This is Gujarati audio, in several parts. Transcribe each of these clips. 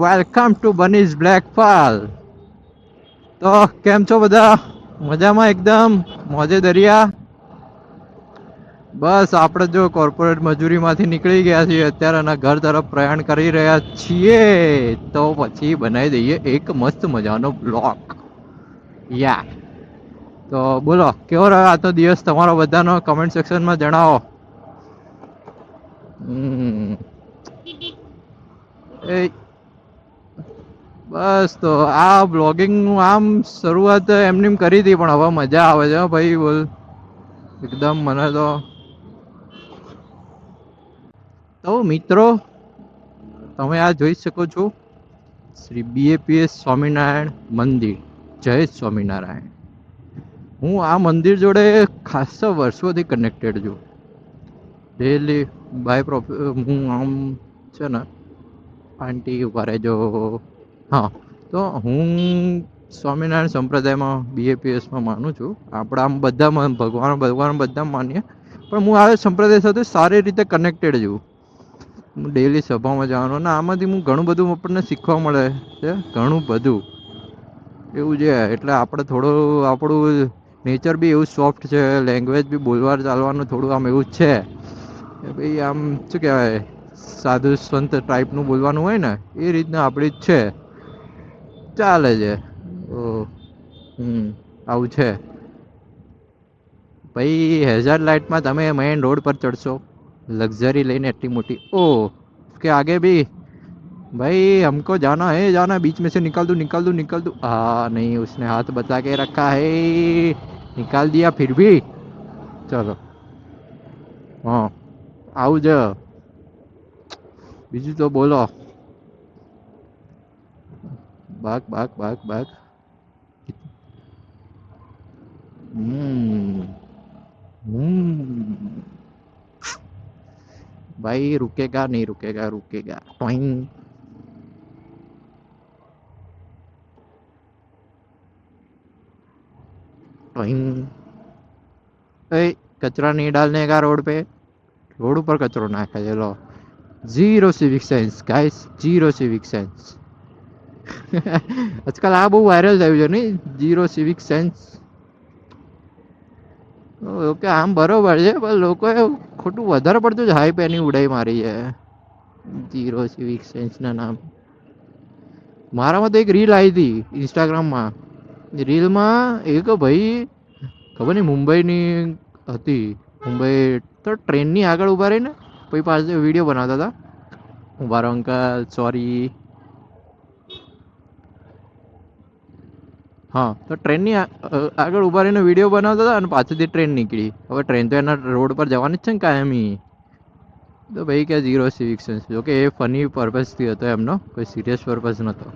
વેલકમ ટુ બનીઝ બ્લેક પાલ. તો કેમ છો બધા? મજામાં એકદમ મોજે દરિયા. બસ આપણે જો કોર્પોરેટ મજૂરીમાંથી નીકળી ગયા છીએ અત્યારે અને ઘર તરફ પ્રયાણ કરી રહ્યા છીએ. તો પછી બનાવી દઈએ એક મસ્ત મજાનો બ્લોગ. યા તો બોલો કેવો રહ્યો આજનો દિવસ તમારો બધાનો? કમેન્ટ સેક્શનમાં જણાવો. એ બસ તો આ બ્લોગિંગ નું આમ શરૂઆત એમનેમ કરી હતી પણ હવે મજા આવે છે ભાઈ. બોલ એકદમ મને તો મિત્રો તમે આ જોઈ શકો છો શ્રી BAPS સ્વામિનારાયણ મંદિર. જય સ્વામિનારાયણ. હું આ મંદિર જોડે ખાસા વર્ષોથી કનેક્ટેડ છું. ડેલી હું આમ છે ને આંટી ઉભા રહેજો. હા તો હું સ્વામિનારાયણ સંપ્રદાયમાં BAPSમાં માનું છું. આપણે આમ બધા ભગવાન બધા માનીએ પણ હું આ સંપ્રદાય સાથે સારી રીતે કનેક્ટેડ છું. હું ડેલી સભામાં જવાનું અને આમાંથી હું ઘણું બધું આપણને શીખવા મળે છે. ઘણું બધું એવું છે એટલે આપણે થોડું આપણું નેચર બી એવું સોફ્ટ છે. લેંગ્વેજ બી બોલવા ચાલવાનું થોડું આમ એવું જ છે કે ભાઈ આમ શું કહેવાય સાધુ સંત ટાઈપનું બોલવાનું હોય ને એ રીતના આપણી જ છે. ચાલે છે. આવું છે ભાઈ. હેઝાર લાઈટમાં તમે મેઈન રોડ પર ચડશો લક્ઝરી લઈને એટલી મોટી કે આગે ભી भाई हमको जाना है बीच में से निकाल दूं हाँ नहीं उसने हाथ बता के रखा है निकाल दिया फिर भी चलो हाँ આવું જ બીજું તો બોલો. ભાગ भाई रुकेगा नहीं रुकेगा टोइंग टोइंग. कचरा नहीं डालने का रोड पे. रोड ઉપર કચરો નાખે છે લો. Zero civic sense guys, zero civic sense. આજકાલ આ બહુ વાયરલ થયું છે નહીં, ઝીરો સિવિક સેન્સ. ઓકે આમ બરોબર છે પણ લોકોએ ખોટું વધારે પડતું જ હાઈપ એની ઉડાઈ મારી છે ઝીરો સિવિક સેન્સ ના નામ. મારામાં તો એક રીલ આવી હતી ઇન્સ્ટાગ્રામમાં. રીલમાં એક ભાઈ ખબર નહીં મુંબઈની હતી. મુંબઈ તો ટ્રેનની આગળ ઊભા રહીને પછી પાસે વિડીયો બનાવતા હતા. ઉભા રહો અંકલ સોરી. હા તો ટ્રેનની આગળ ઊભા રહીને વિડીયો બનાવતા હતા અને પાછળથી ટ્રેન નીકળી. હવે ટ્રેન તો એના રોડ પર જવાની જ છે ને કાયમી. તો ભાઈ કે ઝીરો સિવિક સેન્સ. જો કે એ ફની પર્પઝથી હતો એમનો, કોઈ સિરિયસ પર્પઝ નહોતો.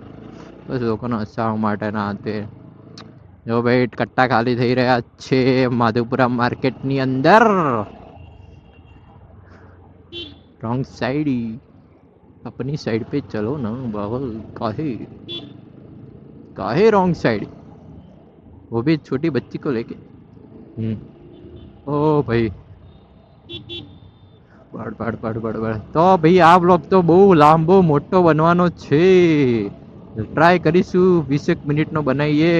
બસ લોકોને હસાવવા માટે ના તે. જો ભાઈ કટ્ટા ખાલી થઈ રહ્યા છે માધુપુરા માર્કેટની અંદર. रॉन्ग साइड अपनी साइड पे चलो ना बाबा. काहे रॉन्ग साइड, वो भी छोटी बच्ची को लेके. ओ भाई તો ભાઈ આ બ્લોગ તો બહુ લાંબો મોટો બનવાનો છે. ટ્રાય કરીશું 20 મિનિટનો બનાવીએ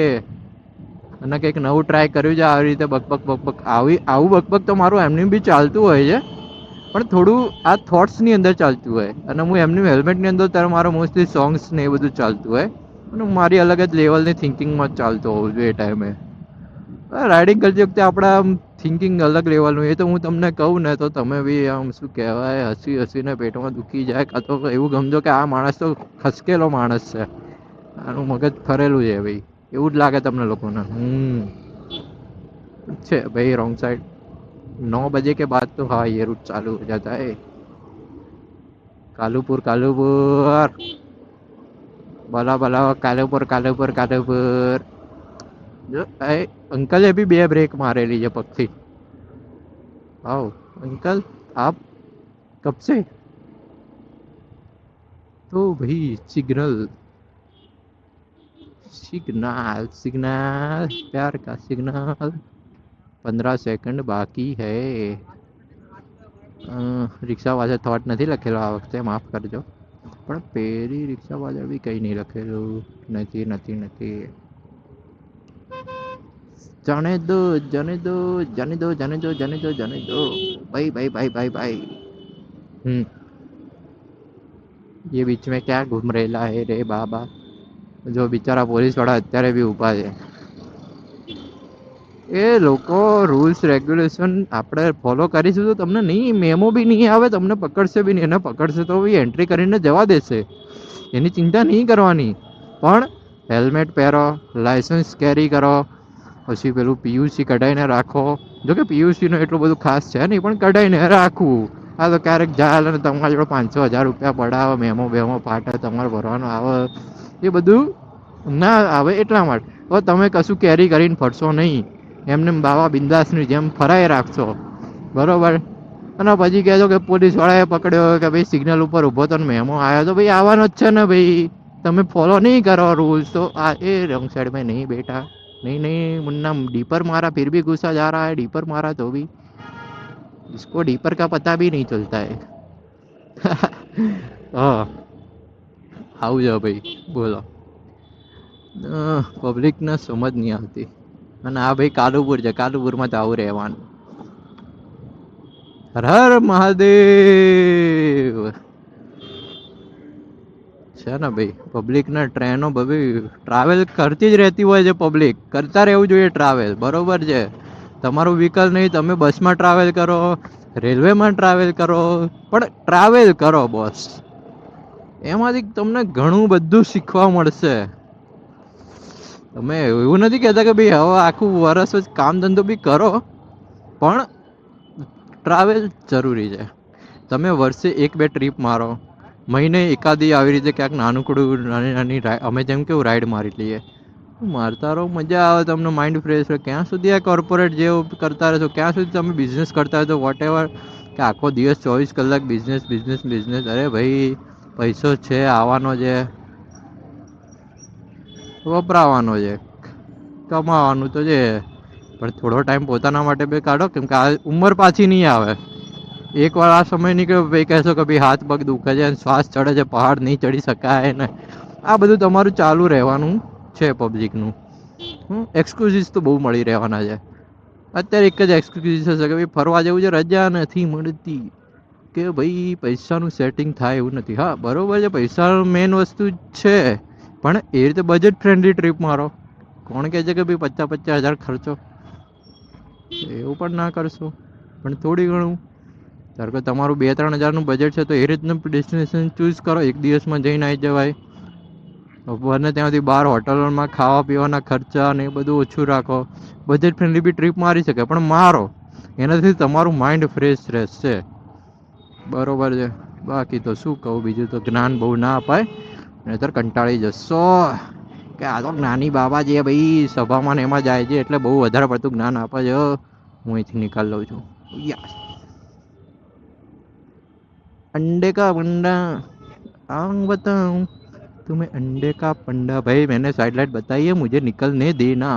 અને કંઈક નવું ટ્રાય કર્યું છે. આવી રીતે બકબક આવું બકબક તો મારું એમની બી ચાલતું હોય છે પણ થોડું આ થોટ્સની અંદર ચાલતું હોય. અને હું એમની હેલ્મેટની અંદર ત્યારે મારો મોસ્ટલી સોંગ્સ ને એ બધું ચાલતું હોય અને મારી અલગ જ લેવલની થિંકિંગમાં જ ચાલતો હોઉં છું એ ટાઈમે. રાઇડિંગ કરતી વખતે આપણા આમ થિંકિંગ અલગ લેવલનું. એ તો હું તમને કહું ને તો તમે બી આમ શું કહેવાય હસીને પેટમાં દુખી જાય. કાં તો એવું ગમજો કે આ માણસ તો ખસકેલો માણસ છે, આનું મગજ ફરેલું છે ભાઈ, એવું જ લાગે તમને લોકોને. છે ભાઈ રોંગ સાइड 9 बजे के बाद तो हाँ ये रूट चालू हो जाता है. कालूपुर भला कालूपुर. જો અંકલે બી 2 બ્રેક મારેલી છે પગથી. आओ अंकल आप कब से. तो भाई सिग्नल प्यार का सिग्नल. 15 सेकंड बाकी है. રિક્ષા પાસે થોટ નથી લખેલો આ વખતે, માફ કરજો. પણ પેરી રિક્ષા પાછળ બી કંઈ નહીં લખેલું. નથી નથી નથી. जाने दो जाने दो जाने दो जाने दो जाने दो जाने दो भाई भाई भाई भाई भाई ये बीच में क्या घूम रहेला है रे बाबा. જો બિચારા પોલીસ વાળા અત્યારે બી ઊભા છે. એ લોકો રૂલ્સ રેગ્યુલેશન આપણે ફોલો કરીશું તો તમને નહીં મેમો બી નહીં આવે, તમને પકડશે બી નહીં. એને પકડશે તો બી એન્ટ્રી કરીને જવા દેશે, એની ચિંતા નહીં કરવાની. પણ હેલ્મેટ પહેરો, લાયસન્સ કેરી કરો, પછી પેલું પીયુસી કઢાઈને રાખો. જો કે પીયુસીનું એટલું બધું ખાસ છે નહીં, પણ કઢાઈને રાખવું. આ તો ક્યારેક જાય અને તમારા જોડે 500,000 રૂપિયા પડાવે, મેમો બેમો ફાટે, તમારે ભરવાનું આવે, એ બધું ના આવે એટલા માટે. તો તમે કશું કેરી કરીને ફરશો નહીં, એમને બાવા બિંદાસની જેમ ફરાઈ રાખશો, બરોબર. અને પછી કહેજો કે પોલીસવાળાએ પકડ્યો કે ભાઈ સિગ્નલ ઉપર ઊભો તો મેમો આવ્યો, તો ભાઈ આવવાનો જ છે ને ભાઈ. તમે ફોલો નહીં કરો રૂલ્સ તો આ એ રોંગ સાइड में नहीं बेटा, नहीं नहीं मुन्ना, डीपर मारा फिर भी गुस्सा जा रहा है, डीपर मारा तो भी इसको डीपर का पता भी नहीं चलता है. હા આવું છે ભાઈ, બોલો. પબ્લિકને સમજ નહીં આવતી. અને આ ભાઈ કાલુપુર છે, કાલુપુરમાં તો આવું રહેવાનું. હર હર મહાદેવ છે ને ભાઈ. પબ્લિકના ટ્રેનો બધી ટ્રાવેલ કરતી જ રહેતી હોય છે. પબ્લિક કરતા રહેવું જોઈએ ટ્રાવેલ, બરોબર છે. તમારું વ્હીકલ નહીં, તમે બસમાં ટ્રાવેલ કરો, રેલવેમાં ટ્રાવેલ કરો, પણ ટ્રાવેલ કરો બોસ. એમાંથી તમને ઘણું બધું શીખવા મળશે. તમે એવું નથી કહેતા કે ભાઈ હવે આખું વર્ષ જ કામ ધંધો બી કરો, પણ ટ્રાવેલ જરૂરી છે. તમે વર્ષે 1-2 ટ્રીપ મારો, મહિને એકાદી આવી રીતે ક્યાંક નાનકડું નાની નાની અમે જેમ કેવું રાઈડ મારી લઈએ, મારતા રહો, મજા આવે, તમને માઇન્ડ ફ્રેશ રહે. ક્યાં સુધી આ કોર્પોરેટ જેવું કરતા રહેશો? ક્યાં સુધી તમે બિઝનેસ કરતા હોય તો વોટ એવર કે આખો દિવસ 24 કલાક બિઝનેસ બિઝનેસ બિઝનેસ? અરે ભાઈ પૈસો છે, આવવાનો છે, વપરાવાનો છે, કમાવાનું તો છે, પણ થોડો ટાઈમ પોતાના માટે બી કાઢો, કેમ કે આ ઉંમર પાછી નહીં આવે. એકવાર આ સમય નીકળ્યો ભાઈ કહેશો કે ભાઈ હાથ પગ દુખે છે, શ્વાસ ચડે છે, પહાડ નહીં ચડી શકાય ને, આ બધું તમારું ચાલુ રહેવાનું છે પબ્લિકનું. એક્સક્યુઝિસ તો બહુ મળી રહેવાના છે. અત્યારે એક જ એક્સક્યુઝિસ હશે કે ભાઈ ફરવા જેવું છે, રજા નથી મળતી, કે ભાઈ પૈસાનું સેટિંગ થાય એવું નથી. હા બરોબર છે, પૈસા મેઇન વસ્તુ છે, પણ એ રીતે બજેટ ફ્રેન્ડલી ટ્રીપ મારો. કોણ કહે છે કે ભાઈ 50-50 હજાર ખર્ચો? એવું પણ ના કરશો, પણ થોડી ઘણું. ધારો કે તમારું 2-3 હજારનું બજેટ છે, તો એ રીતનું ડેસ્ટિનેશન ચૂઝ કરો. એક દિવસમાં જઈને આવી જવાય. બને ત્યાંથી બહાર હોટલોમાં ખાવા પીવાના ખર્ચા ને એ બધું ઓછું રાખો. બજેટ ફ્રેન્ડલી બી ટ્રીપ મારી શકે, પણ મારો, એનાથી તમારું માઇન્ડ ફ્રેશ રહેશે, બરોબર છે. બાકી તો શું કહું, બીજું તો જ્ઞાન બહુ ના અપાય, નહીંતર કંટાળી જશો કે આ તો જ્ઞાની બાબા જે ભાઈ સભામાં ને એમાં જાય છે એટલે બહુ વધારે પડતું જ્ઞાન આપે છે. હું અહીંથી નિકાલ લઉં છું. યસ, अंडे का पंडा आऊं बताऊं तुम्हें अंडे का पंडा. भाई मैंने साइड लाइट बताई है, मुझे निकलने देना.